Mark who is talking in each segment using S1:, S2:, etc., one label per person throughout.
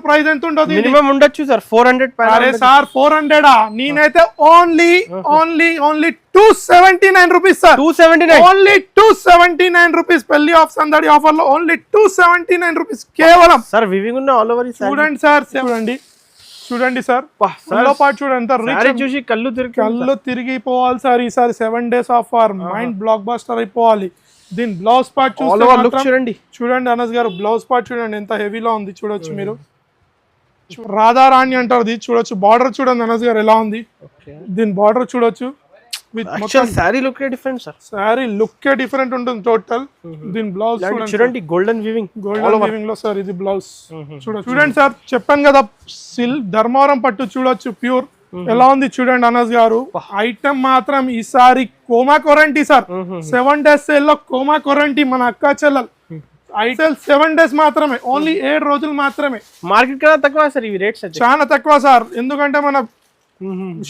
S1: Price ఎంత ఉంటుంది?
S2: Minimum ఉండొచ్చు సార్ 400.
S1: అరే సార్ 400 నేనైతే only 279 rupees sir.
S2: 279
S1: only 279 rupees. పెళ్లి ఆఫ్ సందడి ఆఫర్ లో ఓన్లీ 279 రూపీస్ కేవలం.
S2: సార్ వివింగ్ ఉన్న ఆల్ ఓవర్
S1: చూడండి సార్, చూడండి సార్ పాటు చూడండి.
S2: చూసి కళ్ళు
S1: తిరిగిపోవాలి సార్. ఈసారి 7 days offer mind block buster అయిపోవాలి. దీని బ్లౌజ్ పార్ట్
S2: చూడండి.
S1: చూడండి అనస్ గారు, బ్లౌజ్ పార్ట్ చూడండి ఎంత హెవీలో ఉంది. చూడొచ్చు మీరు, రాధారాణి అంటారు. చూడొచ్చు బార్డర్ చూడండి అనస్ గారు ఎలా ఉంది. దీని బార్డర్ చూడొచ్చు.
S2: Sorry look different sir.
S1: Sorry look different ఉంటుంది టోటల్. దీని బ్లౌజ్
S2: చూడండి గోల్డెన్ వివింగ్
S1: లో సార్. ఇది బ్లౌజ్ చూడండి సార్. చెప్పాను కదా ధర్మవరం పట్టు చూడొచ్చు ప్యూర్ ఎలా ఉంది చూడండి అనస్ గారు. ఐటమ్ మాత్రం ఈసారి కోమా కొరంటీ సార్. 7 days సేల్ లో కోమా కొరంటీ మన అక్క చెల్లెల్. ఐటల్ 7 days మాత్రమే, ఓన్లీ 7 రోజులు మాత్రమే.
S2: మార్కెట్ కన్నా తక్కువ సార్ ఇవి రేట్స్.
S1: చాలా తక్కువ సార్, ఎందుకంటే మన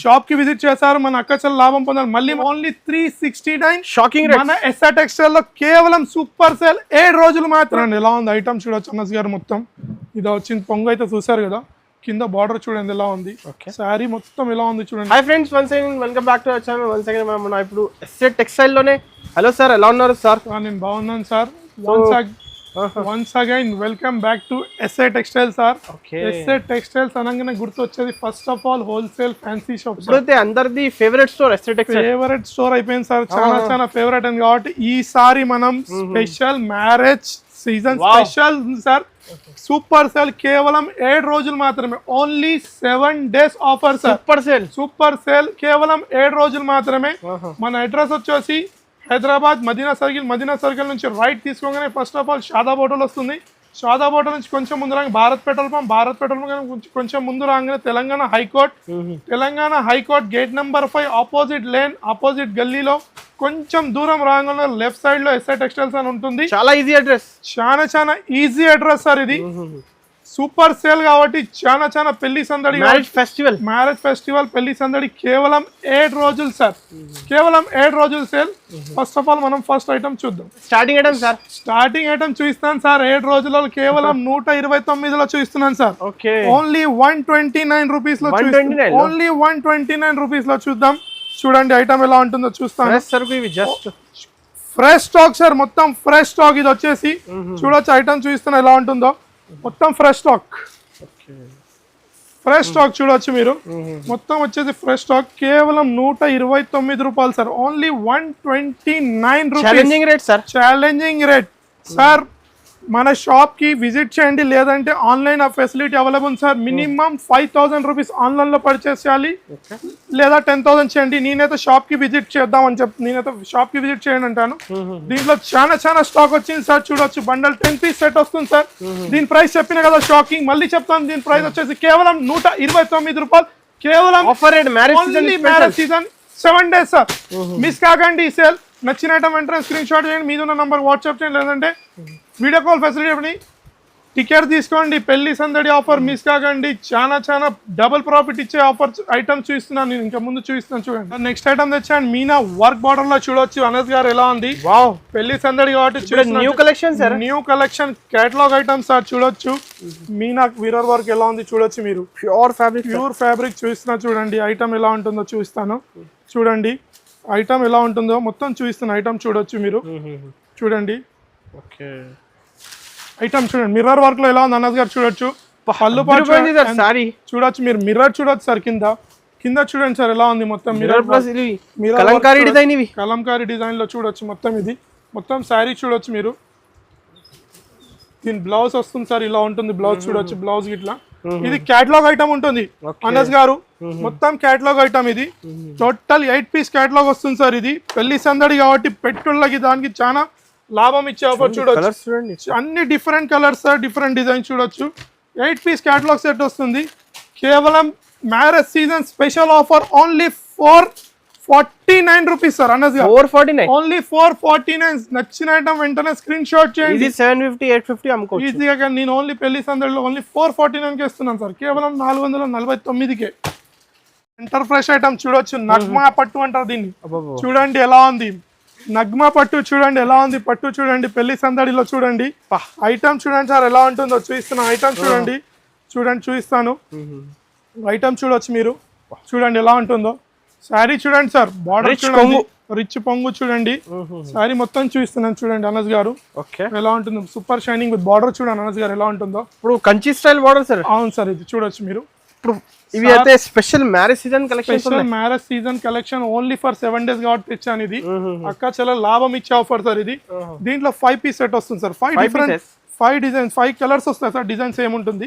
S1: షాప్ కి విజిట్ చేశారు, మన అక్క చెల్లెల్ లాభం పొందాలి. మళ్ళీ ఓన్లీ 369
S2: షాకింగ్ రేట్.
S1: మన ఎస్ఆర్ టెక్స్టైల్ లో కేవలం సూపర్ సేల్ 7 రోజులు మాత్రం. ఎలా ఉంది ఐటమ్ చూడొచ్చు అనస్ గారు. మొత్తం ఇది వచ్చింది పొంగు అయితే చూసారు కదా. కింద బార్డర్ చూడండి ఎలా ఉంది. సారీ మొత్తం ఎలా ఉంది చూడండి.
S2: Hi friends, once again welcome back to our channel. Once again మనం ఇప్పుడు ఎస్ఆర్ టెక్స్టైల్ లోనే. హలో సార్, ఎలా ఉన్నారు సార్?
S1: నేను బాగున్నాను sir. Once again welcome back to SR textile sir. SR textiles అనగానే గుర్తు వచ్చేది first of all wholesale fancy shop.
S2: ఇప్పుడైతే అందరిది favourite store SR textile.
S1: Favourite store అయిపోయింది సార్. చాలా ఫేవరెట్ అని కాబట్టి ఈసారి మనం special marriage season special sir super sale కేవలం 7 రోజులు మాత్రమే. Only 7 days offer sir. Super sale కేవలం 7 రోజులు మాత్రమే. మన అడ్రస్ వచ్చేసి హైదరాబాద్ మదీనా సర్కిల్ నుంచి రైట్ తీసుకోగానే first of all Shadab hotel వస్తుంది. షాదాబ్ హోటల్ నుంచి కొంచెం ముందు రాగానే భారత్ పెట్రోల్ పంప్ కొంచెం ముందు రాగానే Telangana high court gate number 5 opposite lane opposite గల్లీలో కొంచెం దూరం రాగానే లెఫ్ట్ సైడ్ లో ఎస్ఆర్ టెక్స్టైల్స్ అని ఉంటుంది.
S2: చాలా ఈజీ అడ్రస్.
S1: చాలా ఈజీ అడ్రస్ సార్. ఇది సూపర్ సేల్ కాబట్టి చాలా పెళ్లి సందడి
S2: మ్యారేజ్
S1: ఫెస్టివల్ పెళ్లి సందడి కేవలం 7 రోజులు సార్. కేవలం 7 రోజులు సేల్. ఫస్ట్ ఆఫ్ ఆల్ మనం ఫస్ట్ ఐటమ్ చూద్దాం. స్టార్టింగ్ ఐటమ్ చూపిస్తాను సార్. 7 రోజులలో కేవలం 129 లో చూపిస్తున్నాను సార్. ఓన్లీ 129 రూపీస్ లో. ఓన్లీ 129 రూపీస్ లో చూద్దాం. చూడండి ఐటమ్ ఎలా ఉంటుందో చూస్తాను. ఫ్రెష్ స్టాక్ సార్, మొత్తం ఫ్రెష్ స్టాక్. ఇది వచ్చేసి చూడొచ్చు ఐటమ్ చూపిస్తున్నా ఎలా ఉంటుందో. మొత్తం ఫ్రెష్ స్టాక్ చూడొచ్చు మీరు. మొత్తం వచ్చేసి ఫ్రెష్ స్టాక్ కేవలం 129 రూపాయలు sir. Only 129 rupees. Challenging rate sir. మన షాప్ కి విజిట్ చేయండి, లేదంటే ఆన్లైన్ ఆ facility available sir. Minimum 5000 rupees online లో పర్చేస్ చేయాలి, లేదా 10,000 చేయండి. నేనైతే షాప్ కి విజిట్ చేయండి అంటాను. దీంట్లో చాలా స్టాక్ వచ్చింది సార్. చూడొచ్చు బండల్ 10 piece సెట్ వస్తుంది సార్. దీని ప్రైస్ చెప్పిన కదా షాకింగ్, మళ్ళీ చెప్తాను. దీని ప్రైస్ వచ్చేసి కేవలం 129 రూపాయలు. కేవలం marriage season 7 days sir. Miss కాకండి ఈ సేల్. నచ్చిన ఐటమ్ వెంటనే స్క్రీన్ షాట్ చేయండి, మీద ఉన్న నంబర్ వాట్సాప్ చేయండి, లేదంటే వీడియో కాల్ ఫెసిలిటీ. టికెట్ తీసుకోండి. పెళ్లి సందడి ఆఫర్ మిస్ కాకండి. చాలా డబుల్ ప్రాఫిట్ ఇచ్చే ఆఫర్ ఐటమ్స్ చూపిస్తున్నాను. నేను ఇంకా ముందు చూపిస్తున్నాను చూడండి. నెక్స్ట్ ఐటమ్ తెచ్చాను. మీనా వర్క్ బార్డర్ లో చూడొచ్చు అనస్ గారు ఎలా ఉంది. పెళ్లి సందడి కాబట్టి new collection catalogue items sir. చూడొచ్చు మీనా మిర్రర్ వర్క్ ఎలా ఉంది చూడొచ్చు మీరు. ప్యూర్ ఫ్యాబ్రిక్ చూపిస్తున్నా చూడండి. ఐటమ్ ఎలా ఉంటుందో చూపిస్తాను చూడండి. ఐటమ్ ఎలా ఉంటుందో మొత్తం చూపిస్తున్న ఐటమ్ చూడొచ్చు మీరు. చూడండి ఐటమ్ చూడండి. మిర్రర్ వర్క్ లో ఎలా ఉంది అనస్ గారు చూడొచ్చు. పళ్ళు చూడొచ్చు మీరు. మిర్రర్ చూడొచ్చు సార్. కింద చూడండి సార్ ఎలా ఉంది. మొత్తం కలంకారీ డిజైన్ లో చూడొచ్చు. మొత్తం ఇది మొత్తం శారీ చూడొచ్చు మీరు. దీని బ్లౌజ్ వస్తుంది సార్. ఇలా ఉంటుంది బ్లౌజ్ చూడొచ్చు. బ్లౌజ్ ఇట్లా. ఇది క్యాటలాగ్ ఐటమ్ ఉంటుంది అనస్ గారు. మొత్తం క్యాటలాగ్ ఐటమ్ ఇది. టోటల్ 8 piece క్యాటలాగ్ వస్తుంది సార్. ఇది పెళ్లి సందడి కాబట్టి పెట్టుళ్ళకి దానికి చాలా లాభం ఇచ్చే ఆఫర్ చూడొచ్చు. అన్ని different colours sir, different design చూడొచ్చు. 8 piece క్యాటలాగ్ సెట్ వస్తుంది. కేవలం marriage season special offer. Only 449 rupees sir. Anas గారు 449. ఓన్లీ 449. నచ్చిన ఐటమ్ వెంటనే స్క్రీన్ షాట్ చేయండి.
S2: 750 850 అమ్ముకోవచ్చు
S1: ఈజీగా. నేను ఓన్లీ పెళ్లి సందడిలో ఓన్లీ 449 కి ఇస్తున్నాను సార్. కేవలం 449కే. ఎంటర్ ఫ్రెష్ ఐటమ్ చూడొచ్చు. నగ్మా పట్టు అంటారు దీన్ని. చూడండి ఎలా ఉంది. నగ్మా పట్టు చూడండి ఎలా ఉంది. పట్టు చూడండి. పెళ్లి సందడిలో చూడండి. ఐటమ్ చూడండి సార్ ఎలా ఉంటుందో చూపిస్తున్నా. ఐటమ్ చూడండి. చూడండి చూపిస్తాను. ఐటమ్ చూడొచ్చు మీరు, చూడండి ఎలా ఉంటుందో. శారీ చూడండి సార్, బార్డర్ చూడండి, రిచ్ పొంగు చూడండి. శారీ మొత్తం చూపిస్తున్నాను చూడండి అనస్ గారు ఎలా ఉంటుందో. సూపర్ షైనింగ్ విత్ బార్డర్ చూడండి అనస్ గారు ఎలా ఉంటుందో.
S2: ఇప్పుడు కంచి స్టైల్ బార్డర్ సార్.
S1: అవును సార్, ఇది చూడొచ్చు మీరు.
S2: ఇప్పుడు ఇవి అయితే special marriage season collection.
S1: Special marriage season collection only for 7 days కాబట్టి తెచ్చాను ఇది. అక్క చాలా లాభం ఇచ్చే ఆఫర్ సార్ ఇది. దీంట్లో 5 piece సెట్ వస్తుంది సార్. 5 డిఫరెంట్ 5 డిజైన్స్, 5 కలర్స్ వస్తాయి సార్. డిజైన్స్ ఏముంటుంది,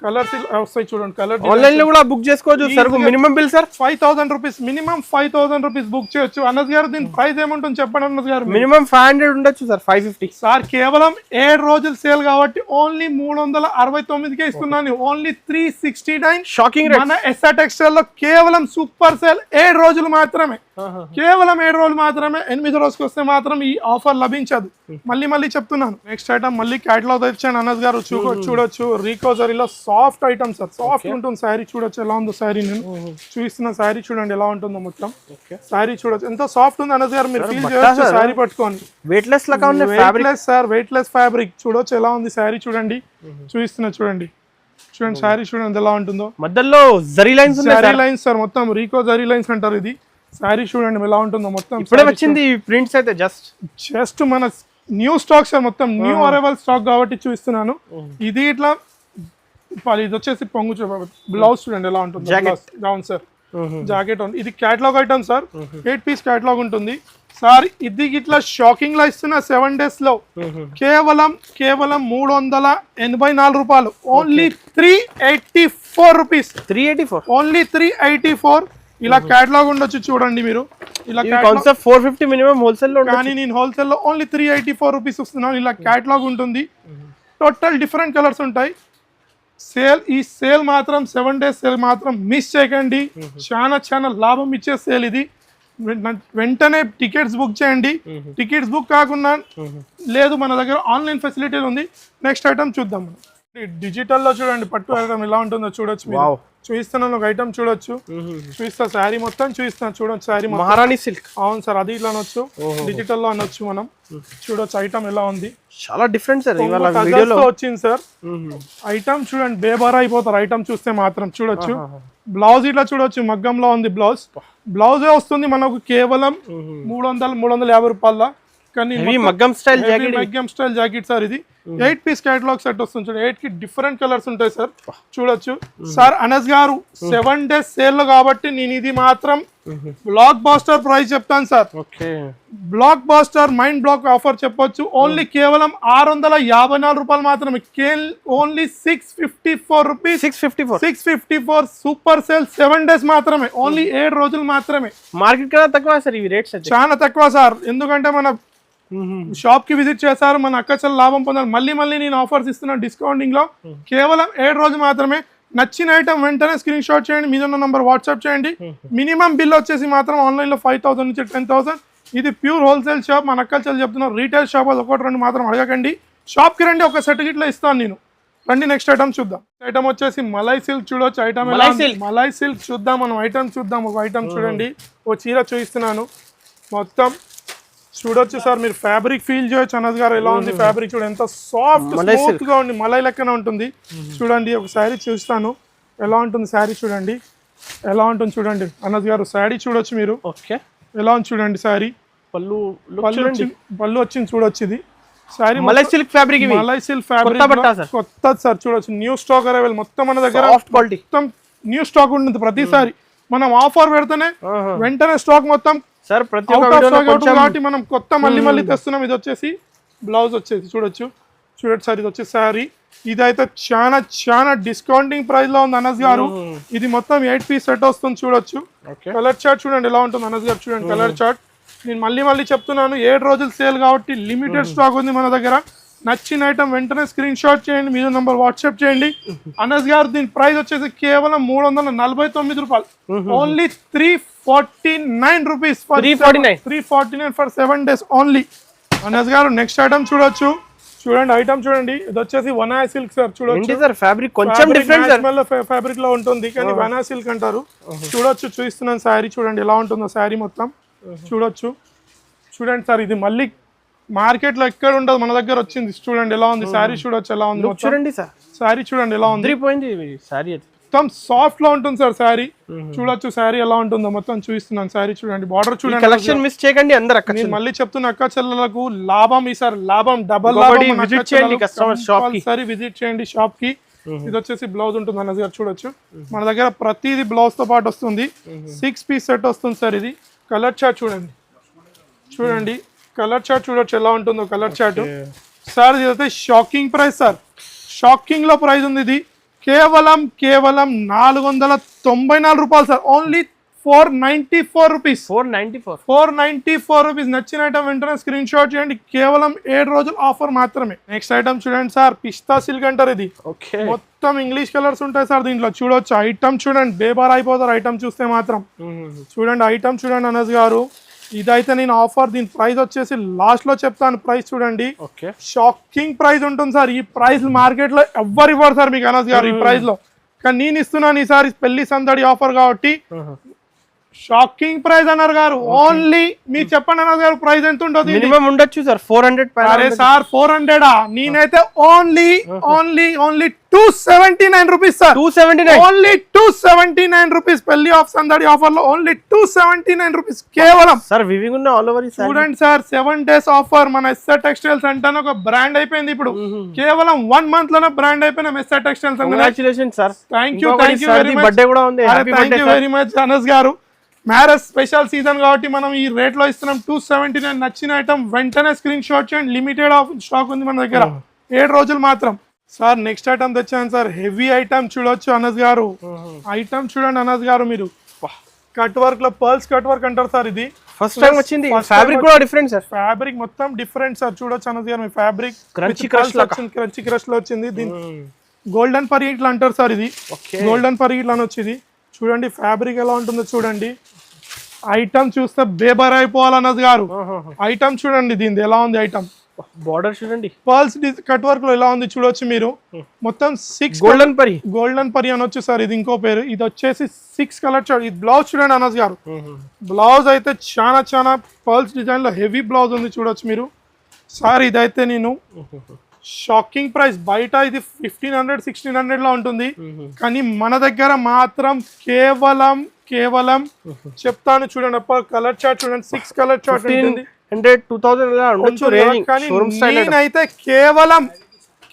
S1: కలర్స్ వస్తాయి చూడండి. కలర్
S2: ఆన్లైన్ లో కూడా బుక్ చేసుకోవచ్చు sir. Minimum bill sir
S1: 5000 rupees, minimum 5000 rupees book చేయొచ్చు. అనస్ గారు దీని ప్రైస్ ఏముంటుంది చెప్పండి అనస్ గారు.
S2: మినిమం 500 ఉండొచ్చు సార్. 550
S1: సార్. కేవలం 7 రోజులు సేల్ కాబట్టి ఓన్లీ 369కే ఇస్తున్నాను. ఓన్లీ 369.
S2: Shocking rate.
S1: మన ఎస్ఆర్ టెక్స్టైల్ లో కేవలం సూపర్ సేల్ 7 రోజులు మాత్రమే. కేవలం 7 రోజులు మాత్రమే. 8వ రోజుకి వస్తే మాత్రం ఈ ఆఫర్ లభించదు. మళ్ళీ చెప్తున్నాను. నెక్స్ట్ ఐటమ్ మళ్ళీ క్యాటలాగ్ తెచ్చాను అనస్ గారు. చూడొచ్చు Rico జరీలో soft item sir. Soft ఉంటుంది శారీ. చూడొచ్చు ఎలా ఉందో శారీ. నేను చూపిస్తున్న శారీ చూడండి ఎలా ఉంటుందో మొత్తం. శారీ చూడొచ్చు ఎంత సాఫ్ట్ ఉంది అనస్ గారు. మీరు ఫీల్ చేయొచ్చు శారీ పట్టుకొని.
S2: వెయిట్లెస్ లాగా ఉంది.
S1: Weightless sir, weightless fabric. చూడొచ్చు ఎలా ఉంది శారీ చూడండి. చూపిస్తున్నా చూడండి. చూడండి శారీ చూడండి ఎలా ఉంటుందో.
S2: మధ్యలో జరీ లైన్స్ ఉన్నాయి.
S1: జరీ లైన్స్ సార్, మొత్తం రీకో జరీ లైన్స్ అంటారు ఇది. శారీ చూడండి ఎలా ఉంటుందో మొత్తం.
S2: ఇప్పుడే వచ్చింది ప్రింట్స్ అయితే
S1: జస్ట్ మన న్యూ స్టాక్ సార్. మొత్తం న్యూ అరైవల్ స్టాక్ కాబట్టి చూపిస్తున్నాను. ఇది ఇట్లా ఇది వచ్చేసి పొంగు బ్లౌజ్ చూడండి ఎలా ఉంటుంది. అవును సార్, జాకెట్ ఉంది. ఇది catalogue item sir. 8 piece catalogue ఉంటుంది సార్. ఇది ఇట్లా షాకింగ్ లా ఇస్తున్న 7 days లో కేవలం 384 రూపాయలు. Only 384 rupees.
S2: 384
S1: ఓన్లీ 384. ఇలా క్యాటలాగ్ ఉండొచ్చు చూడండి మీరు. ఇలా
S2: కాన్సెప్ట్ 450 మినిమం హోల్సేల్ లో,
S1: కానీ నేను హోల్సేల్ లో ఓన్లీ 384 రూపీస్ ఇస్తున్నాను. ఇలా క్యాటలాగ్ ఉంటుంది. టోటల్ డిఫరెంట్ కలర్స్ ఉంటాయి. ఈ సేల్ మాత్రం 7 days సేల్ మాత్రం మిస్ చేయకండి. చాలా లాభం ఇచ్చే సేల్ ఇది. వెంటనే టికెట్స్ బుక్ చేయండి. టికెట్స్ బుక్ కాకుండా లేదు, మన దగ్గర ఆన్లైన్ ఫెసిలిటీ ఉంది. నెక్స్ట్ ఐటమ్ చూద్దాం. డిజిటల్ లో చూడండి పట్టు ఐటమ్ ఎలా ఉంటుందో చూడొచ్చు. చూపిస్తున్నాను ఒక ఐటమ్ చూడొచ్చు. చూపిస్తా శారీ మొత్తం చూపిస్తాను చూడొచ్చు. శారీ
S2: మహారాణి సిల్క్.
S1: అవును సార్, అది ఇట్లా అనొచ్చు, డిజిటల్ లో అనొచ్చు మనం. చూడొచ్చు ఐటమ్ ఎలా ఉంది.
S2: చాలా డిఫరెంట్ సార్.
S1: వచ్చింది సార్ ఐటమ్ చూడండి. బేబారా అయిపోతారు ఐటమ్ చూస్తే మాత్రం. చూడొచ్చు బ్లౌజ్ ఇట్లా చూడొచ్చు, మగ్గంలో ఉంది బ్లౌజ్. బ్లౌజే వస్తుంది మనకు కేవలం 350 రూపాయల. కానీ
S2: మగ్గం స్టైల్
S1: జాకెట్ సార్. ఇది 8 piece క్యాటలాగ్ సెట్ వస్తుంది చూడండి. 8 కి డిఫరెంట్ కలర్స్ ఉంటాయి సార్. చూడొచ్చు సార్. అనస్ గారు 7 days సేల్ లో కాబట్టి నేను ఇది మాత్రం బ్లాక్ బాస్టర్ ప్రైస్ చెప్తాను sir. Blockbuster mind block offer చెప్పొచ్చు. ఓన్లీ కేవలం 654 రూపాయలు మాత్రమే. Only 654 rupees. 654 super sale 7 days మాత్రమే. ఓన్లీ 7 రోజులు మాత్రమే.
S2: మార్కెట్ కన్నా తక్కువ సార్ ఇవి రేట్స్.
S1: చాలా తక్కువ సార్. ఎందుకంటే మన షాప్ కి విజిట్ చేశారు, మన అక్క చాలా లాభం పొందాలి. మళ్ళీ నేను ఆఫర్స్ ఇస్తున్నాను డిస్కౌంటింగ్ లో. కేవలం 7 రోజులు మాత్రమే. నచ్చిన ఐటమ్ వెంటనే స్క్రీన్ షాట్ చేయండి, మీద ఉన్న నంబర్ వాట్సాప్ చేయండి. మినిమం బిల్ వచ్చేసి మాత్రం ఆన్లైన్ లో 5000 నుంచి 10,000. ఇది ప్యూర్ హోల్సేల్ షాప్. మన అక్కలు చాలా చెప్తున్నారు. రీటైల్ షాప్ అది 1-2 మాత్రం అడగకండి. షాప్ కి రండి, ఒక సెట్ గిట్లా ఇస్తాను నేను. రండి నెక్స్ట్ ఐటమ్ చూద్దాం. ఐటమ్ వచ్చేసి మలై సిల్క్. చూడొచ్చు ఐటమ్ మలై సిల్క్ చూద్దాం మనం. ఐటమ్ చూద్దాం. ఒక ఐటమ్ చూడండి. ఓ చీర చూపిస్తున్నాను మొత్తం. చూడొచ్చు సార్, మీరు ఫ్యాబ్రిక్ ఫీల్ చేయొచ్చు. అనస్ గారు ఎలా ఉంది ఫ్యాబ్రిక్ చూడండి. ఎంత సాఫ్ట్ స్మూత్ గా ఉంది, మలై లెక్కన ఉంటుంది. చూడండి ఒక శారీ చూస్తాను ఎలా ఉంటుంది. శారీ చూడండి ఎలా ఉంటుంది చూడండి. అనస్ గారు శారీ చూడొచ్చు మీరు ఎలా ఉంది చూడండి. శారీ పళ్ళు వచ్చింది చూడొచ్చు. ఇది శారీ మలై సిల్క్ ఫ్యాబ్రిక్. కొత్త సార్. చూడొచ్చు న్యూ స్టాక్ అరైవల్. మొత్తం మన దగ్గర మొత్తం న్యూ స్టాక్ ఉంటుంది. ప్రతిసారి మనం ఆఫర్ పెడితేనే వెంటనే స్టాక్ మొత్తం
S2: సార్ ప్రతి
S1: కాబట్టి మనం కొత్త మళ్ళీ తెస్తున్నాం. ఇది వచ్చేసి బ్లౌజ్ వచ్చేసి చూడొచ్చు సార్. ఇది వచ్చేసి శారీ. ఇదైతే చాలా డిస్కౌంటింగ్ ప్రైస్ లో ఉంది అనస్ గారు. ఇది మొత్తం 8 piece సెట్ వస్తుంది. చూడొచ్చు కలర్ చార్ట్ చూడండి ఎలా ఉంటుంది అనస్ గారు. చూడండి కలర్ చార్ట్. నేను మళ్ళీ చెప్తున్నాను 7 రోజులు సేల్ కాబట్టి లిమిటెడ్ స్టాక్ ఉంది మన దగ్గర. నచ్చిన ఐటమ్ వెంటనే స్క్రీన్ షాట్ చేయండి, మీద నంబర్ వాట్సాప్ చేయండి. అనస్ గారు దీని ప్రైస్ వచ్చేసి కేవలం 349 రూపాయలు. Only 349 rupees. 349 for 7 days only. Anas గారు నెక్స్ట్ ఐటమ్ చూడొచ్చు. చూడండి ఐటమ్ చూడండి. ఇది వచ్చేసి వనాయ్ సిల్క్ సార్. చూడొచ్చు
S2: ఫ్యాబ్రిక్ కొంచెం డిఫరెంట్
S1: ఫ్యాబ్రిక్ లో ఉంటుంది, కానీ వనాయ్ సిల్క్ అంటారు. చూడొచ్చు చూపిస్తున్నాను శారీ చూడండి ఎలా ఉంటుందో. శారీ మొత్తం చూడొచ్చు. చూడండి సార్, ఇది మళ్ళీ మార్కెట్ లో ఎక్కడ ఉండదు, మన దగ్గర వచ్చింది. చూడండి ఎలా ఉంది శారీ. చూడొచ్చు ఎలా ఉంది.
S2: చూడండి సార్
S1: శారీ చూడండి ఎలా ఉంది,
S2: పోయింది శారీ
S1: మొత్తం సాఫ్ట్ లో ఉంటుంది సార్ శారీ. చూడొచ్చు శారీ ఎలా ఉంటుందో మొత్తం చూపిస్తున్నాను. శారీ చూడండి, బార్డర్ చూడండి.
S2: కలెక్షన్ మిస్ చేయకండి అందరు అక్క.
S1: నేను మళ్ళీ చెప్తున్నా అక్క చెల్లెలకు లాభం ఈసారి లాభం డబల్ లాభం. విజిట్ చేయండి కస్టమర్ షాప్ కి, సరే విజిట్ చేయండి షాప్ కి. ఇది వచ్చేసి బ్లౌజ్ ఉంటుంది అన్నది గారు చూడొచ్చు. మన దగ్గర ప్రతిది బ్లౌజ్ తో పాటు వస్తుంది. 6 పీస్ సెట్ వస్తుంది సార్. ఇది కలర్ చార్ట్ చూడండి, చూడండి కలర్ చార్ట్ చూడొచ్చు ఎలా ఉంటుందో కలర్ చార్ట్. సార్ ఇదైతే షాకింగ్ ప్రైస్ సార్, షాకింగ్ లో ప్రైస్ ఉంది. ఇది కేవలం 494 రూపాయలు సార్. Only 494 rupees. 494 రూపీస్. నచ్చిన ఐటమ్ వెంటనే స్క్రీన్ షాట్ చేయండి. కేవలం 7 రోజులు ఆఫర్ మాత్రమే. నెక్స్ట్ ఐటమ్ చూడండి సార్, పిస్తా సిల్క్ అంటారు. ఇది మొత్తం ఇంగ్లీష్ కలర్స్ ఉంటాయి సార్ దీంట్లో. చూడొచ్చు ఐటమ్ చూడండి, బేబార్ అయిపోతారు ఐటమ్ చూస్తే మాత్రం. చూడండి ఐటమ్ చూడండి అనస్ గారు. ఇదైతే నేను ఆఫర్, దీని ప్రైస్ వచ్చేసి లాస్ట్ లో చెప్తాను. ప్రైస్ చూడండి, షాకింగ్ ప్రైస్ ఉంటుంది సార్. ఈ ప్రైస్ మార్కెట్ లో ఎవ్వరు ఇవ్వరు సార్ మీకు అనస్ గారు ఈ ప్రైస్ లో, కానీ నేను ఇస్తున్నాను ఈసారి పెళ్లి సందడి ఆఫర్ కాబట్టి. షాకింగ్ ప్రైస్ అన్నారు గారు. ఓన్లీ మీరు చెప్పండి అన్నారు గారు, ప్రైస్ ఎంత ఉంటుంది?
S2: మినిమం ఉండొచ్చు సార్ 400.
S1: అరే సార్ 400 నేనైతే only 279 rupees sir.
S2: 279
S1: only 279 rupees. పెళ్లి ఆఫ్ సందడి ఆఫర్ లో ఓన్లీ 279 రూపీస్ కేవలం
S2: సార్. వివింగ్ ఉన్న ఆల్ ఓవర్
S1: చూడండి సార్. 7 days offer. మన ఎస్ఆర్ టెక్స్టైల్స్ అంటాను ఒక బ్రాండ్ అయిపోయింది ఇప్పుడు. కేవలం 1 month లోనే బ్రాండ్ అయిపోయిన SR textiles.
S2: Congratulations sir.
S1: Thank you very much.
S2: Birthday కూడా ఉంది.
S1: Thank you very much Anas గారు. మ్యారేజ్ స్పెషల్ సీజన్ కాబట్టి మనం ఈ రేట్ లో ఇస్తున్నాం 279. నచ్చిన ఐటమ్ వెంటనే స్క్రీన్ షాట్ చేయండి. లిమిటెడ్ ఆఫ్ స్టాక్ ఉంది మన దగ్గర, 7 రోజులు మాత్రం. సార్ నెక్స్ట్ ఐటమ్ తెచ్చాను సార్. హెవీ ఐటమ్ చూడొచ్చు అనస్ గారు. ఐటమ్ చూడండి అనస్ గారు. మీరు కట్ వర్క్ లో పర్ల్స్ కట్ వర్క్ అంటారు సార్. ఇది
S2: ఫస్ట్ టైం వచ్చింది. ఫ్యాబ్రిక్ కూడా డిఫరెంట్ సార్.
S1: ఫ్యాబ్రిక్ మొత్తం డిఫరెంట్ సార్. చూడొచ్చు అనస్ గారు. మీ ఫ్యాబ్రిక్ క్రంచీ క్రష్ లో వచ్చింది. దీని గోల్డెన్ పరీగిట్లు అంటారు సార్. ఇది గోల్డెన్ పరీగిట్లు అని వచ్చింది. చూడండి ఫ్యాబ్రిక్ ఎలా ఉంటుందో చూడండి. ఐటమ్ చూస్తే బేబర్ అయిపోవాలన్నది గారు. ఐటమ్ చూడండి దీనిది ఎలా ఉంది. ఐటమ్
S2: బార్డర్ చూడండి,
S1: పర్ల్స్ కట్ వర్క్ లో ఎలా ఉంది చూడొచ్చు మీరు. మొత్తం 6 గోల్డెన్ పరి అనొచ్చు సార్. ఇది ఇంకో పేరు. ఇది వచ్చేసి 6 కలర్ చార్ట్. ఇది బ్లౌజ్ చూడండి అనస్ గారు. బ్లౌజ్ అయితే చాలా పర్ల్స్ డిజైన్ లో హెవీ బ్లౌజ్ ఉంది చూడొచ్చు మీరు. సార్ ఇదైతే నేను షాకింగ్ ప్రైస్. బయట ఇది 1500-1600 లో ఉంటుంది, కానీ మన దగ్గర మాత్రం కేవలం చెప్తాను చూడండి. కలర్ చార్ట్ చూడండి. 6 కలర్ చార్ట్ ఉంటుంది.
S2: 2000
S1: నేనైతే కేవలం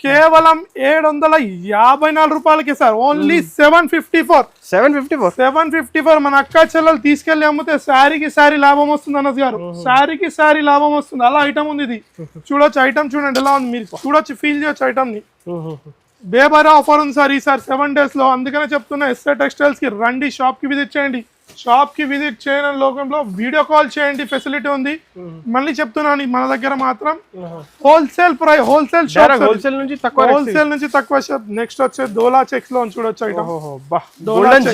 S1: 754 రూపాయలకి సార్. ఓన్లీ 754. మన అక్క చెల్లెలు తీసుకెళ్లి అమ్మితే శారీకి శారీ లాభం వస్తుంది అనస్ గారు. శారీకి శారీ లాభం వస్తుంది. అలా ఐటమ్ ఉంది ఇది. చూడొచ్చు ఐటమ్ చూడండి ఎలా ఉంది. మీరు చూడొచ్చు, ఫీల్ చేయొచ్చు ఐటమ్ ని. బేబారా ఆఫర్ ఉంది సార్ ఈసారి 7 days లో. అందుకనే చెప్తున్నా ఎస్ఆర్ టెక్స్టైల్స్ కి రండి, షాప్ కి విజిట్ చేయండి. షాప్ కి విజిట్ చేయడం లోకంలో వీడియో కాల్ చేయండి, ఫెసిలిటీ ఉంది. మళ్ళీ చెప్తున్నాను మన దగ్గర మాత్రం wholesale price, wholesale shop,
S2: wholesale
S1: నుంచి తక్కువ షాప్. నెక్స్ట్ వచ్చే డోలా చెక్స్ లో చూడొచ్చు ఐటమ్.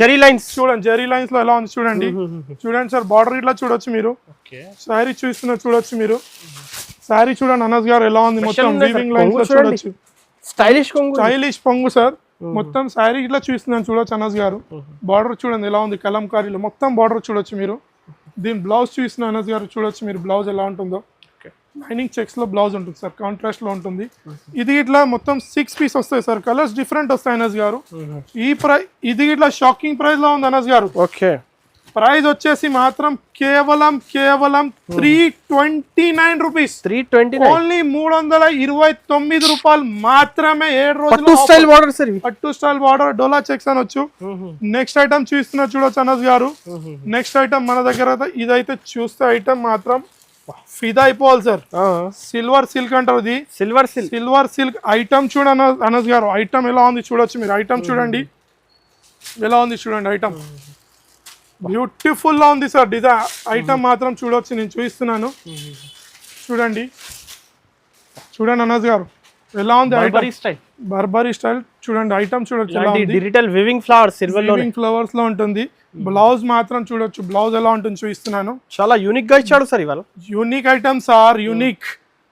S2: జరీ లైన్స్
S1: చూడండి, జరీ లైన్స్ లో ఎలా ఉంది చూడండి. చూడండి సార్, బార్డర్ ఇట్లా చూడొచ్చు మీరు. శారీ చూడొచ్చు మీరు. శారీ చూడండి అనస్ గారు ఎలా ఉంది. మొత్తం వీవింగ్ లైన్స్ లో చూడొచ్చు. స్టైలిష్ పొంగు సార్. మొత్తం శారీ ఇట్లా చూస్తున్నాను చూడొచ్చు అనస్ గారు. బార్డర్ చూడండి ఎలా ఉంది. కలంకారీలో మొత్తం బార్డర్ చూడొచ్చు మీరు. దీని బ్లౌజ్ చూస్తున్నాను అనస్ గారు. చూడొచ్చు మీరు బ్లౌజ్ ఎలా ఉంటుందో. లైనింగ్ చెక్స్ లో బ్లౌజ్ ఉంటుంది సార్, కాంట్రాస్ట్ లో ఉంటుంది. ఇది ఇట్లా మొత్తం 6 పీస్ వస్తాయి సార్. కలర్స్ డిఫరెంట్ వస్తాయి అనస్ గారు. ఇది ఇట్లా షాకింగ్ ప్రైస్ లో ఉంది అనస్ గారు.
S2: ఓకే,
S1: ప్రైస్ వచ్చేసి మాత్రం కేవలం 329 రూపీస్. ఓన్లీ 329 రూపాయలు మాత్రమే. 7 రోజులు పట్టు స్టైల్ బార్డర్ డోలా చెక్స్ అనొచ్చు. నెక్స్ట్ ఐటమ్ చూస్తున్నా చూడొచ్చు అనస్ గారు. నెక్స్ట్ ఐటమ్ మన దగ్గర ఇదైతే చూస్తే ఐటమ్ మాత్రం ఫిదా అయిపోవాలి సార్. సిల్వర్ సిల్క్ అంటారు. ఇది సిల్వర్ సిల్క్ ఐటమ్ చూడండి అనస్ గారు. ఐటమ్ ఎలా ఉంది చూడొచ్చు మీరు. ఐటమ్ చూడండి ఎలా ఉంది చూడండి. ఐటమ్ బ్యూటిఫుల్ గా ఉంది సార్. డిజైన్ ఐటమ్ మాత్రం చూడొచ్చు. నేను చూపిస్తున్నాను చూడండి. అనస్ గారు ఎలా ఉంది బర్బరీ స్టైల్ చూడండి. ఐటమ్ చూడొచ్చు ఎలా ఉంది.
S2: డిజిటల్ వివింగ్
S1: ఫ్లవర్స్ లో ఉంటుంది. బ్లౌజ్ మాత్రం చూడొచ్చు. బ్లౌజ్ ఎలా ఉంటుంది చూపిస్తున్నాను.
S2: చాలా యూనిక్ గా ఇచ్చాడు సార్ ఇవాళ.
S1: Unique item sir, unique.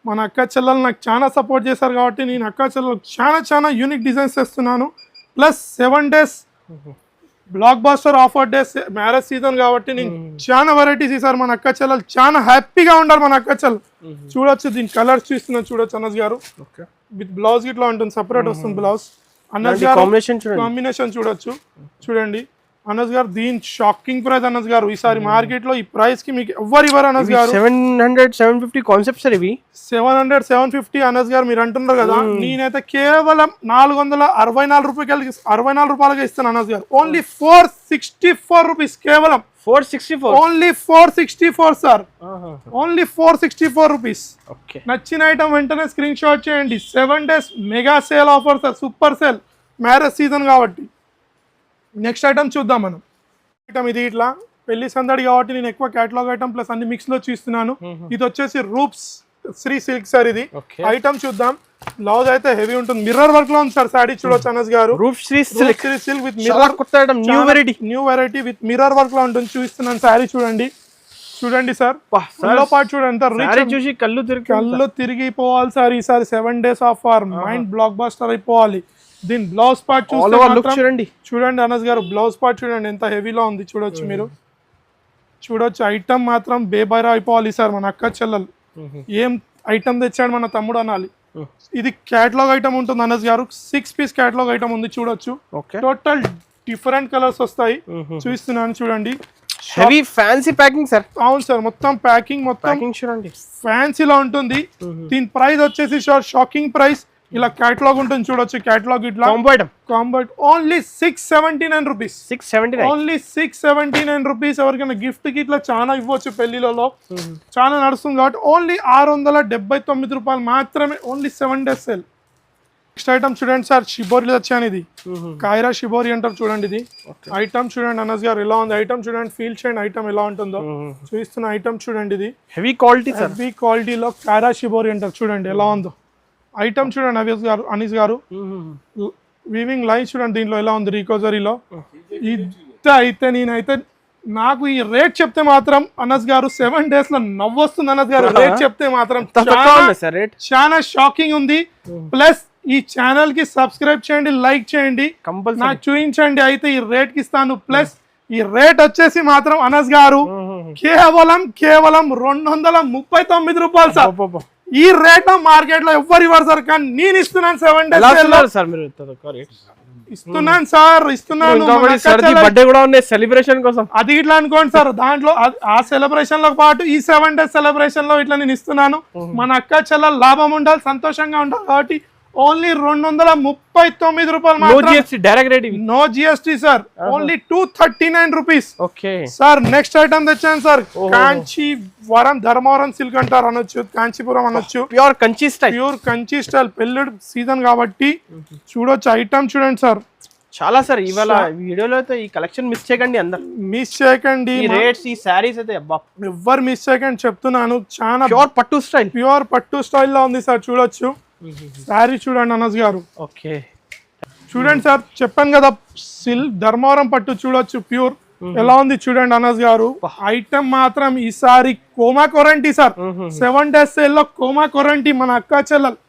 S1: మన అక్క చెల్లెలు నాకు చాలా సపోర్ట్ చేశారు కాబట్టి నేను అక్క చెల్లెలు చాలా యూనిక్ డిజైన్స్ చేస్తున్నాను. Plus 7 days blockbuster offer days, marriage season కాబట్టి నేను చాలా వెరైటీస్ ఇస్తారు. మన అక్క చెల్లెలు చాలా హ్యాపీగా ఉండాలి. మన అక్క చెల్లెలు చూడొచ్చు. దీని కలర్స్ చూస్తున్నాను చూడొచ్చు అనస్ గారు. విత్ బ్లౌజ్ ఇట్లా ఉంటుంది, సపరేట్ వస్తుంది బ్లౌజ్. అనస్ గారు
S2: కాంబినేషన్ చూడండి,
S1: కాంబినేషన్ చూడొచ్చు. చూడండి అనస్ గారు, దీని షాకింగ్ ప్రైస్ అనస్ గారు. ఈసారి మార్కెట్ లో ఈ ప్రైస్ కి మీకు ఎవరు ఇవ్వరు అనస్ గారు.
S2: 700-750 కాన్సెప్ట్ సార్ ఇవి.
S1: 700-750 అనస్ గారు మీరు అంటున్నారు కదా, నేనైతే కేవలం 464 రూపాయలకి ఇస్తాను అనస్ గారు. ఓన్లీ 464 రూపీస్, కేవలం
S2: 464,
S1: only 464 sir, only 464 rupees.
S2: Okay,
S1: నచ్చిన ఐటమ్ వెంటనే స్క్రీన్ షాట్ చేయండి. 7 days mega sale offer sir, super sale, marriage season కాబట్టి. నెక్స్ట్ ఐటమ్ చూద్దాం మనం. ఐటమ్ ఇది ఇట్లా పెళ్లి సందడి కాబట్టి నేను ఎక్కువ కేటలాగ్ ఐటమ్ ప్లస్ అన్ని మిక్స్ లో చూస్తున్నాను. ఇది వచ్చేసి రూప్స్ శ్రీ సిల్క్ సార్. ఇది ఐటమ్ చూద్దాం. బ్లౌజ్ అయితే హెవీ ఉంటుంది, మిర్రర్ వర్క్ లో ఉంది సార్. సారీ చూడొచ్చు అనస్ గారు,
S2: రూప్ శ్రీ సిల్క్
S1: విత్ మిర్రర్,
S2: కొత్త item, new variety
S1: with mirror work లో ఉంటుంది. చూపిస్తున్నాను సారీ చూడండి. చూడండి సార్, పల్లో పార్ట్ చూడండి,
S2: చూసి కళ్ళు
S1: తిరిగిపోవాలి సార్. ఈసారి 7 days offer, mind block buster అయిపోవాలి. దీని బ్లౌజ్ పార్ట్
S2: చూడండి,
S1: చూడండి అనస్ గారు, బ్లౌజ్ పార్ట్ చూడండి ఎంత హెవీలో ఉంది. చూడొచ్చు మీరు, చూడొచ్చు. ఐటమ్ మాత్రం బేబైరా అయిపోవాలి సార్. మన అక్క చెల్లెలు ఏం ఐటమ్ తెచ్చాడు మన తమ్ముడు అనాలి. ఇది క్యాటలాగ్ ఐటమ్ ఉంటుంది అనస్ గారు, 6 piece క్యాటలాగ్ ఐటమ్ ఉంది. చూడొచ్చు, టోటల్ డిఫరెంట్ కలర్స్ వస్తాయి. చూపిస్తున్నాను చూడండి.
S2: Heavy fancy packing sir.
S1: అవును సార్, మొత్తం ప్యాకింగ్ మొత్తం
S2: చూడండి
S1: ఫ్యాన్సీలో ఉంటుంది. దీని ప్రైస్ వచ్చేసి షాకింగ్ ప్రైస్. ఇలా క్యాటలాగ్ ఉంటుంది చూడొచ్చు, క్యాటలాగ్ ఇట్లా combo only 679 rupees, only 679 rupees. ఎవరికైనా గిఫ్ట్ కి ఇట్లా చాలా ఇవ్వచ్చు, పెళ్లిలలో చాలా నడుస్తుంది కాబట్టి ఓన్లీ 679 రూపాయలు మాత్రమే, only 7 days sale. Next item చూడండి సార్, షిబోరి వచ్చాను. ఇది కాయరా షిబోరి అంటారు చూడండి. ఇది ఐటమ్ చూడండి అనస్ గారు ఎలా ఉంది. ఐటమ్ చూడండి, ఫీల్ చేయండి ఐటమ్ ఎలా ఉంటుందో. చూపిస్తున్న ఐటమ్ చూడండి, ఇది
S2: హెవీ క్వాలిటీలో
S1: కాయరా షిబోరి అంటారు చూడండి ఎలా ఉందో. ఐటమ్ చూడండి అనీస్ గారు, వీవింగ్ లైన్ చూడండి దీంట్లో ఎలా ఉంది, రీకోజరీలో. ఇది అయితే నేనైతే నాకు ఈ రేట్ చెప్తే మాత్రం అనస్ గారు 7 days లో నవ్వొస్తుంది అనస్ గారు. రేట్ చెప్తే మాత్రం చాలా షాకింగ్ ఉంది. ప్లస్ ఈ ఛానల్ కి సబ్స్క్రైబ్ చేయండి, లైక్ చేయండి, నాకు చూపించండి. అయితే ఈ రేట్ కి ఇస్తాను. ప్లస్ ఈ రేట్ వచ్చేసి మాత్రం అనస్ గారు కేవలం 239 రూపాయలు సార్. ఈ రేట్ మార్కెట్ లో ఎవ్వరు ఇవ్వరు సార్, కానీ నేను ఇస్తున్నాను. 7 days ఇస్తున్నాను సార్, ఇస్తున్నాను.
S2: బర్త్డే కూడా ఉన్నాయి సెలబ్రేషన్ కోసం,
S1: అది ఇట్లా అనుకోండి సార్. దాంట్లో ఆ సెలబ్రేషన్ లో పాటు ఈ 7 days సెలబ్రేషన్ లో ఇట్లా నేను ఇస్తున్నాను. మన అక్క చెల్లెలు లాభం ఉండాలి, సంతోషంగా ఉండాలి కాబట్టి ఓన్లీ 239 రూపాయలు మాత్రం. No GST sir, only 239 rupees. Sir next item తెచ్చాను సార్, కాంచీవరం ధర్మవరం సిల్క్ అంటారు అనొచ్చు, కాంచీపురం అనొచ్చు.
S2: ప్యూర్ కంచి స్టైల్
S1: పెళ్ళిడు సీజన్ కాబట్టి చూడొచ్చు. ఐటమ్ చూడండి సార్,
S2: చాలా సార్. ఇవాళ వీడియోలో అయితే ఈ కలెక్షన్ మిస్ చేయకండి, అందరు
S1: మిస్ చేయకండి.
S2: రేట్స్ ఈ సారీస్ అయితే
S1: ఎవ్వరు మిస్ చేయకండి చెప్తున్నాను. చాలా
S2: ప్యూర్
S1: పట్టు స్టైల్ లో ఉంది సార్. చూడొచ్చు సారీ చూడండి అనస్ గారు.
S2: ఓకే
S1: చూడండి సార్, చెప్పాను కదా సిల్క్ ధర్మవరం పట్టు. చూడొచ్చు ప్యూర్ ఎలా ఉంది చూడండి అనస్ గారు. ఐటమ్ మాత్రం ఈసారి కోమా కొరంటీ సార్. 7 days సేల్ లో కోమా కొరంటీ మన అక్క చెల్లెలు.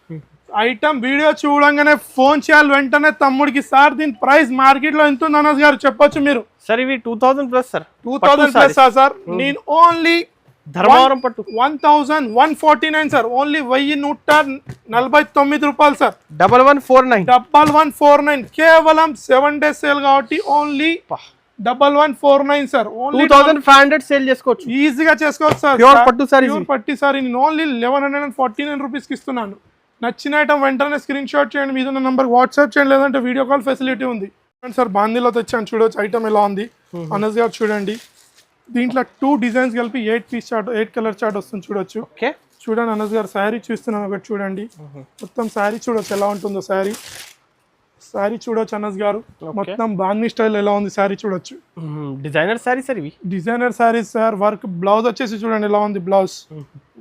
S1: ఐటమ్ వీడియో చూడంగానే ఫోన్ చేయాలి వెంటనే తమ్ముడికి. సార్ దీని ప్రైస్ మార్కెట్ లో ఎంత ఉంది అనస్ గారు చెప్పొచ్చు మీరు.
S2: సార్ ఇవి 2000 ప్లస్ సార్.
S1: 2000 plus sir. నేను ఓన్లీ
S2: ధర్మవరం పట్టు
S1: 1149 సార్, ఓన్లీ 1149 రూపాయలు సార్.
S2: 1149
S1: కేవలం 7 days సేల్ కాబట్టి ఓన్లీ 1149 సార్.
S2: 2500 సేల్ చేసుకోవచ్చు,
S1: ఈజీగా చేసుకోవచ్చు సార్.
S2: ప్యూర్ పట్టు
S1: సారీ నేను ఓన్లీ 1149 రూపీస్కి ఇస్తున్నాను. నచ్చిన ఐటమ్ వెంటనే స్క్రీన్ షాట్ చేయండి, మీద ఉన్న నంబర్ వాట్సాప్ చేయండి, లేదంటే వీడియో కాల్ ఫెసిలిటీ ఉంది సార్. బాందీలో తెచ్చాను చూడొచ్చు ఐటమ్ ఎలా ఉంది అనస్ గారు. చూడండి దీంట్లో 2 డిజైన్స్ కలిపి 8 కలర్ చార్ట్ వస్తుంది చూడొచ్చు. చూడండి అనస్ గారు, శారీ చూస్తున్నాను ఒకటి చూడండి. మొత్తం శారీ చూడొచ్చు ఎలా ఉంటుందో. శారీ చూడొచ్చు అనస్ గారు, మొత్తం బాందీ స్టైల్ ఎలా ఉంది శారీ చూడొచ్చు.
S2: డిజైనర్ శారీ సార్, ఇవి
S1: designer saris sir. Work blouse వచ్చేసి చూడండి ఎలా ఉంది. బ్లౌజ్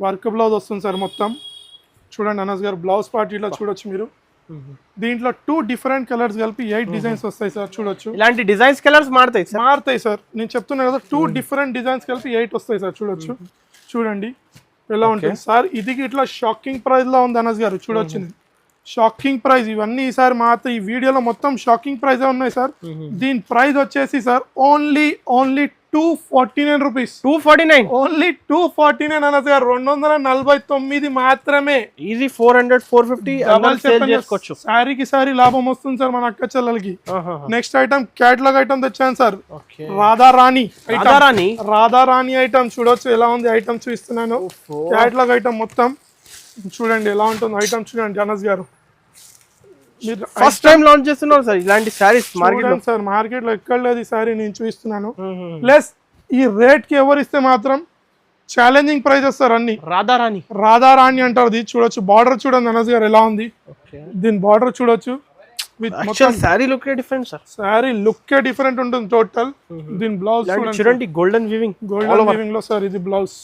S1: వర్క్ బ్లౌజ్ వస్తుంది సార్ మొత్తం. చూడండి అనస్ గారు, బ్లౌజ్ పార్ట్ ఇట్లా చూడొచ్చు మీరు. దీంట్లో 2 డిఫరెంట్ కలర్స్ కలిపి 8 డిజైన్స్ వస్తాయి సార్. చూడొచ్చు
S2: ఇలాంటి డిజైన్స్ కలర్స్ మారుతాయి
S1: సార్. నేను చెప్తున్నా కదా 2 డిఫరెంట్ డిజైన్స్ కలిపి 8 వస్తాయి సార్. చూడొచ్చు చూడండి ఎలా ఉంటుంది సార్. ఇది ఇట్లా షాకింగ్ ప్రైస్ లో ఉంది అనస్ గారు. చూడొచ్చు షాకింగ్ ప్రైస్. ఇవన్నీ ఈసారి మాత్రం ఈ వీడియోలో మొత్తం షాకింగ్ ప్రైస్ ఉన్నాయి సార్. దీని ప్రైస్ వచ్చేసి sir only 249 rupees.
S2: 249
S1: only 249 Anas గారు, 249 మాత్రమే.
S2: ఈజీ 400 450 అందరూ సేల్ చేసుకోవచ్చు.
S1: సారీకి సారీ లాభం వస్తుంది సార్ మన అక్క చెల్లెలకి. నెక్స్ట్ ఐటమ్ క్యాటలాగ్ ఐటమ్ తెచ్చాను సార్. రాధారాణి ఐటమ్ చూడొచ్చు ఎలా ఉంది. ఐటమ్ చూపిస్తున్నాను. క్యాటలాగ్ ఐటమ్ మొత్తం చూడండి ఎలా ఉంటుంది. ఐటమ్ చూడండి అనస్ గారు,
S2: ఫస్ట్ టైం లాంచ్ చేస్తున్నారు సార్ ఇలాంటి సారీస్ మార్కెట్ లో.
S1: సార్ మార్కెట్ లో ఎక్కడ లేదు ఈ సారీ, నేను చూపిస్తున్నాను. ప్లస్ ఈ రేట్ కి ఎవరు ఇస్తే మాత్రం ఛాలెంజింగ్ ప్రైజెస్ సార్ అన్ని. రాధారాణి అంటారు. ఇది చూడొచ్చు. బార్డర్ చూడండి అనస్ గారు ఎలా ఉంది. దీని బార్డర్ చూడొచ్చు.
S2: Sorry look different sir.
S1: Sorry look different ఉంటుంది టోటల్. దీని బ్లౌజ్
S2: చూడండి గోల్డెన్ వీవింగ్
S1: లో సార్. ఇది బ్లౌజ్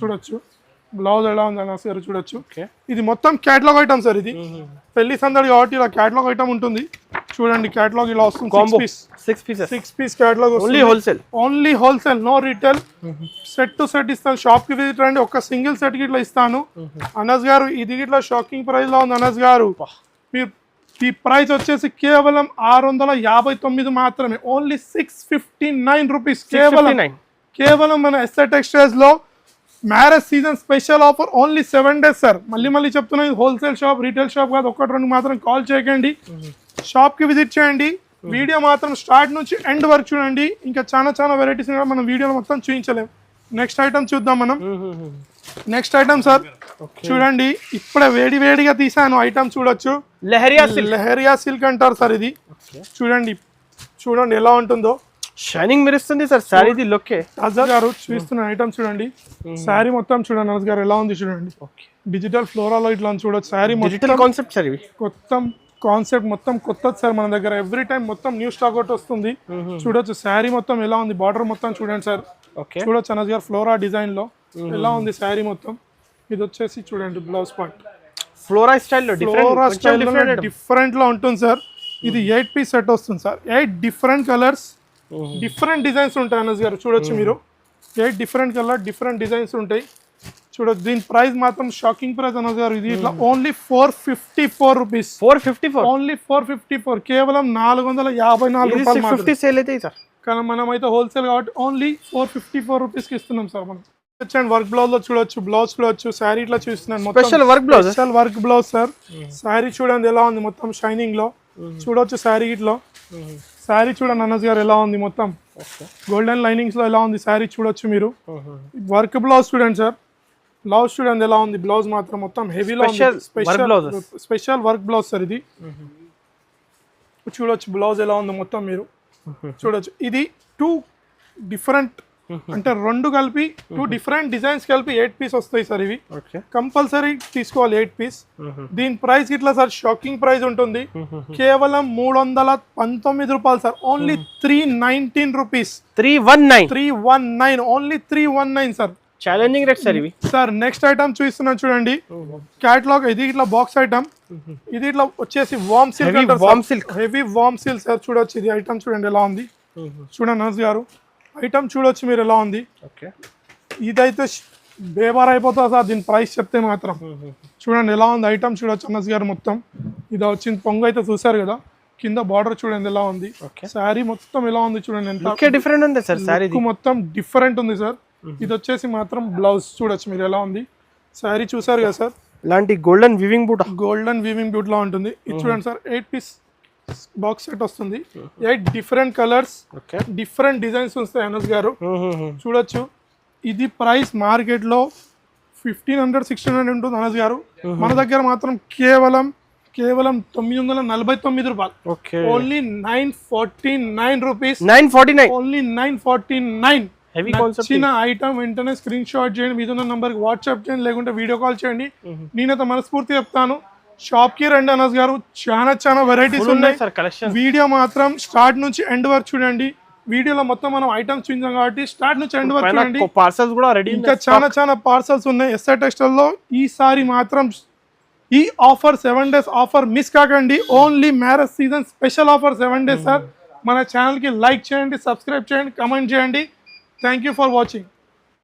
S1: చూడొచ్చు. బ్లౌజ్ ఎలా ఉంది అనస్ గారు చూడొచ్చు. ఇది మొత్తం క్యాటలాగ్ ఐటమ్ సార్. ఇది పెళ్లి సందడి కాబట్టి ఇలా క్యాటలాగ్ ఐటమ్ ఉంటుంది. చూడండి క్యాటలాగ్ ఇలా వస్తుంది. 6 piece catalogue only wholesale, no retail. Set to set ఇస్తాను. షాప్ కి విజిట్ రండి. ఒక సింగిల్ సెట్ కి ఇట్లా ఇస్తాను అనస్ గారు. ఇది ఇట్లా షాకింగ్ ప్రైస్ లో ఉంది అనస్ గారు. మీరు ఈ ప్రైస్ వచ్చేసి కేవలం 659 మాత్రమే. Only 659 rupees. కేవలం మన ఎస్ఆర్ టెక్స్టైల్స్ లో marriage season special offer. Only 7 days sir. మళ్ళీ చెప్తున్నా, హోల్సేల్ షాప్, రీటైల్ షాప్ కాదు. 1-2 మాత్రం కాల్ చేయకండి. షాప్ కి విజిట్ చేయండి. వీడియో మాత్రం స్టార్ట్ నుంచి ఎండ్ వరకు చూడండి. ఇంకా చాలా వెరైటీస్ మనం వీడియోలో మొత్తం చూపించలేము. నెక్స్ట్ ఐటమ్ చూద్దాం మనం. నెక్స్ట్ ఐటమ్ సార్ చూడండి. ఇప్పుడే వేడిగా తీసాను. ఐటమ్ చూడొచ్చు. లెహరియా సిల్క్ అంటారు సార్. ఇది చూడండి ఎలా ఉంటుందో.
S2: షైనింగ్ మెరుస్తుంది sir. Sorry the look
S1: Azhar గారు చూపిస్తున్న ఐటమ్ చూడండి. సారీ మొత్తం చూడండి అనస్ గారు ఎలా ఉంది చూడండి. డిజిటల్ ఫ్లోరాలో ఇట్లా చూడొచ్చు. Sorry
S2: digital concept sir. ఇవి
S1: మొత్తం కాన్సెప్ట్ మొత్తం కొత్తది సార్ మన దగ్గర. ఎవ్రీ టైం మొత్తం న్యూ స్టాక్ అవుట్ వస్తుంది. చూడొచ్చు సారీ మొత్తం ఎలా ఉంది. బార్డర్ మొత్తం చూడండి సార్. చూడొచ్చు అనస్ గారు. ఫ్లోరా డిజైన్ లో ఎలా ఉంది సారీ మొత్తం. ఇది వచ్చేసి చూడండి blouse part.
S2: Flora style
S1: different లో ఉంటుంది సార్. ఇది 8 పీస్ సెట్ వస్తుంది sir. 8 different colours, different designs ఉంటాయి అనస్ గారు. చూడొచ్చు మీరు. 8 డిఫరెంట్ కలర్, డిఫరెంట్ డిజైన్స్ ఉంటాయి. చూడొచ్చు. దీని ప్రైస్ మాత్రం షాకింగ్ ప్రైస్ అనస్ గారు. ఇది ఇట్లా ఓన్లీ 454 రూపీస్. 454 ఓన్లీ 454. కేవలం 454 రూపాయలు
S2: సేల్ అయితే సార్.
S1: కానీ మనం అయితే హోల్సేల్ కాబట్టి ఓన్లీ 454 రూపీస్ కి ఇస్తున్నాం సార్ మనం. వచ్చండి వర్క్ బ్లౌజ్ లో చూడొచ్చు. బ్లౌజ్ చూడొచ్చు. శారీ ఇట్లా చూస్తున్నాను.
S2: Special
S1: work blouse sir. Sari చూడండి ఎలా ఉంది మొత్తం షైనింగ్ లో. చూడొచ్చు శారీ ఇట్లా. శారీ చూడండి అనస్ గారు ఎలా ఉంది మొత్తం. గోల్డెన్ లైనింగ్స్ లో ఎలా ఉంది శారీ చూడొచ్చు మీరు. వర్క్ బ్లౌజ్ చూడండి సార్. బ్లౌజ్ చూడండి ఎలా ఉంది. బ్లౌజ్ మాత్రం మొత్తం హెవీలో స్పెషల్ వర్క్ బ్లౌజ్ సార్. ఇది చూడొచ్చు. బ్లౌజ్ ఎలా ఉంది మొత్తం మీరు చూడొచ్చు. ఇది 2 డిఫరెంట్ అంటే 2 కలిపి 2 డిఫరెంట్ డిజైన్స్ కలిపి 8 పీస్ వస్తాయి సార్. ఇవి కంపల్సరీ తీసుకోవాలి 8 పీస్. దీని ప్రైస్ ఇట్లా సార్ షాకింగ్ ప్రైస్ ఉంటుంది. కేవలం 319 రూపాయలు sir. Only 319 rupees. 319 only 319 sir.
S2: Challenging rate sir ఇవి
S1: సార్. నెక్స్ట్ ఐటమ్ చూపిస్తున్నాను చూడండి. క్యాటలాగ్. ఇది ఇట్లా బాక్స్ ఐటమ్. ఇది ఇట్లా వచ్చేసి వామ్ సిల్క్, హెవీ వామ్ సిల్క్ సార్. చూడొచ్చు. ఇది ఐటమ్ చూడండి ఎలా ఉంది. చూడండి అనస్ గారు. ఐటమ్ చూడొచ్చు మీరు ఎలా ఉంది. ఇదైతే బేబార్ అయిపోతుంది సార్ దీని ప్రైస్ చెప్తే మాత్రం. చూడండి ఎలా ఉంది. ఐటమ్ చూడొచ్చు అనస్ గారు మొత్తం. ఇది వచ్చింది పొంగు అయితే చూసారు కదా. కింద బార్డర్ చూడండి ఎలా ఉంది. శారీ మొత్తం ఎలా ఉంది చూడండి. ఎంత
S2: డిఫరెంట్ ఉంది సార్. శారీ
S1: మొత్తం డిఫరెంట్ ఉంది సార్. ఇది వచ్చేసి మాత్రం బ్లౌజ్ చూడొచ్చు మీరు ఎలా ఉంది. శారీ చూసారు కదా సార్.
S2: ఇలాంటి గోల్డెన్ వీవింగ్ బూట్
S1: లా ఉంటుంది. ఇది చూడండి సార్. 8 పీస్ బాక్స్ సెట్ వస్తుంది. 8 డిఫరెంట్ కలర్స్, డిఫరెంట్ డిజైన్స్ వస్తాయి అనస్ గారు. చూడొచ్చు. ఇది ప్రైస్ మార్కెట్ లో 1500-1600 ఉంటుంది అనస్ గారు. మన దగ్గర మాత్రం కేవలం 949 రూపాయలు. Only 949 rupees. ఓన్లీ 949. చిన్న ఐటమ్ వెంటనే స్క్రీన్ షాట్ చేయండి. మీద ఉన్న నంబర్ కి వాట్సాప్ చేయండి, లేకుంటే వీడియో కాల్ చేయండి. నేనైతే మనస్ఫూర్తి చెప్తాను, షాప్ కి రండి అనస్ గారు. చాలా వెరైటీస్ ఉన్నాయి. వీడియో మాత్రం స్టార్ట్ నుంచి ఎండ్ వరకు చూడండి. వీడియోలో మొత్తం మనం ఐటమ్స్ చూపించాం కాబట్టి స్టార్ట్ నుంచి ఎండ్ వరకు చూడండి.
S2: పార్సల్స్ కూడా రెడీ.
S1: ఇంకా చాలా పార్సల్స్ ఉన్నాయి ఎస్ఆర్ టెక్స్టైల్ లో. ఈసారి మాత్రం ఈ ఆఫర్ 7 days ఆఫర్ మిస్ కాకండి. Only marriage season special offer 7 days sir. మన ఛానల్ కి లైక్ చేయండి, సబ్స్క్రైబ్ చేయండి, కమెంట్ చేయండి. Thank you for watching.